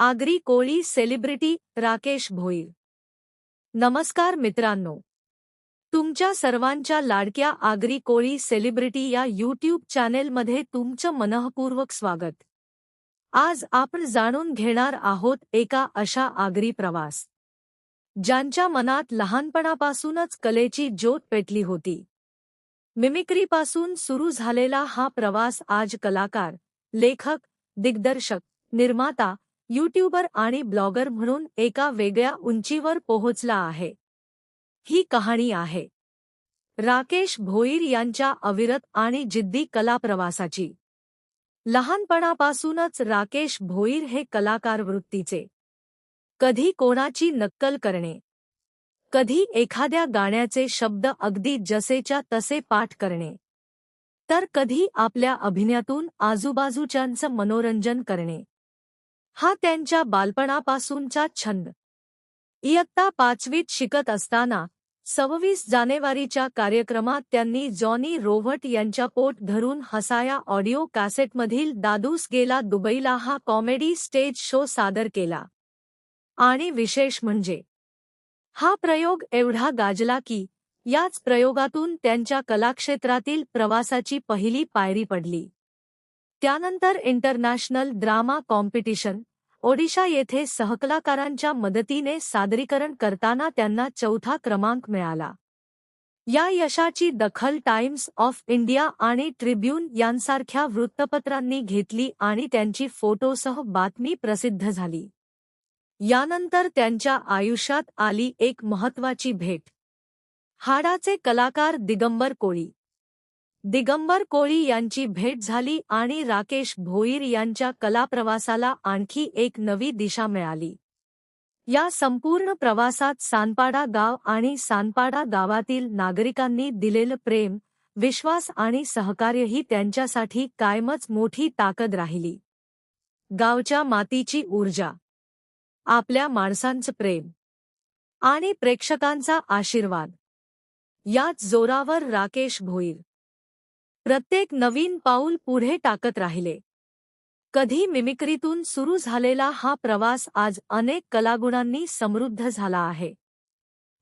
Agri Koli celebrity Rakesh Bhoir. नमस्कार मित्रांनो, तुमच्या सर्वांच्या लाडक्या आगरी कोळी सेलिब्रिटी या यूट्यूब चॅनेलमध्ये तुमचं मनःपूर्वक स्वागत. आज आपण जाणून घेणार आहोत एका अशा आगरी प्रवास ज्यांच्या मनात लहानपणापासूनच कलेची ज्योत पेटली होती. मिमिक्रीपासून सुरू झालेला हा प्रवास आज कलाकार, लेखक, दिग्दर्शक, निर्माता, यूट्यूबर आणि ब्लॉगर म्हणून एका वेगळ्या उंचीवर पोहोचला आहे. ही कहाणी आहे राकेश भोईर यांच्या अविरत आणि जिद्दी कलाप्रवासाची. लहानपणापासूनच राकेश भोईर हे कलाकार वृत्तीचे. कधी कोणाची नक्कल करणे, कधी एखाद्या गाण्याचे शब्द अगदी जसेच्या तसे पाठ करणे, तर कधी आपल्या अभिनयातून आजूबाजूच्यांचं मनोरंजन करणे, हा त्यांच्या बालपणापासूनचा छंद. इयत्ता 5वीत शिकत असताना 26 जानेवारीच्या कार्यक्रमात त्यांनी जॉनी रोव्हट यांच्या पोट धरून हसाया ऑडिओ कॅसेटमधील दादूस गेला दुबईला हा कॉमेडी स्टेज शो सादर केला. आणि विशेष म्हणजे हा प्रयोग एवढा गाजला की याच प्रयोगातून त्यांच्या कलाक्षेत्रातील प्रवासाची पहिली पायरी पडली. त्यानंतर इंटरनॅशनल ड्रामा कॉम्पिटिशन ओडिशा येथे सहकलाकारांच्या मदतीने सादरीकरण करताना त्यांना 4था क्रमांक मिळाला. या यशाची दखल टाइम्स ऑफ इंडिया आणि ट्रिब्यून यांसारख्या वृत्तपत्रांनी घेतली आणि त्यांची फोटोसह बातमी प्रसिद्ध झाली. यानंतर त्यांच्या आयुष्यात आली एक महत्त्वाची भेट. हाडाचे कलाकार दिगंबर कोळी. दिगंबर कोळी यांची भेट झाली आणि राकेश भोईर यांच्या कलाप्रवासाला आणखी एक नवी दिशा मिळाली. या संपूर्ण प्रवासात सानपाडा गाव आणि सानपाडा गावातील नागरिकांनी दिलेलं प्रेम, विश्वास आणि सहकार्यही त्यांच्यासाठी कायमच मोठी ताकद राहिली. गावच्या मातीची ऊर्जा, आपल्या माणसांचं प्रेम आणि प्रेक्षकांचा आशीर्वाद, याच जोरावर राकेश भोईर प्रत्येक नवीन पाऊल पुढे टाकत राहिले. कधी मिमिक्रीतून सुरू झालेला हा प्रवास आज अनेक कलागुणांनी समृद्ध झाला आहे.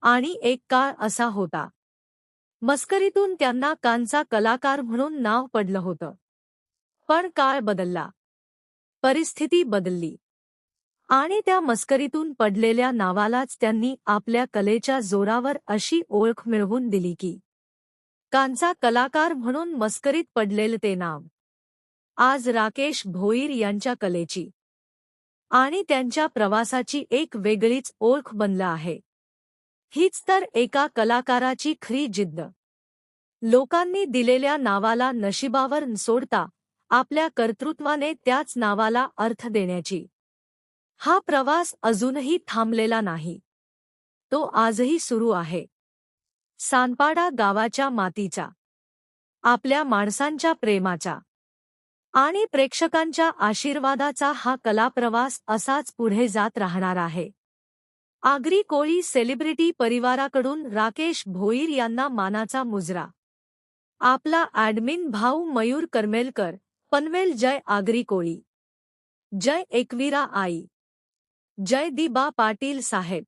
आणि एक काळ असा होता, मस्करीतून त्यांना कांचा कलाकार म्हणून नाव पडलं होतं. पण काळ बदलला, परिस्थिती बदलली आणि त्या मस्करीतून पडलेल्या नावालाच त्यांनी आपल्या कलेच्या जोरावर अशी ओळख मिळवून दिली की कांचा कलाकार म्हणून मस्करीत पडलेलं ते नाव आज राकेश भोईर यांच्या कलेची आणि त्यांच्या प्रवासाची एक वेगळीच ओळख बनलं आहे. हीच तर एका कलाकाराची खरी जिद्द. लोकांनी दिलेल्या नावाला नशिबावर न सोडता आपल्या कर्तृत्वाने त्याच नावाला अर्थ देण्याची. हा प्रवास अजूनही थांबलेला नाही, तो आजही सुरू आहे. सानपाडा गावाच्या मातीचा, आपल्या माणसांच्या प्रेमाचा आणि प्रेक्षकांच्या आशीर्वादाचा हा कलाप्रवास असाच पुढे जात राहणार आहे. आगरी कोळी सेलिब्रिटी परिवाराकडून राकेश भोईर यांना मानाचा मुजरा. आपला ॲडमिन भाऊ मयूर करमेलकर, पनवेल. जय आगरी कोळी, जय एकवीरा आई, जय दिबा पाटील साहेब.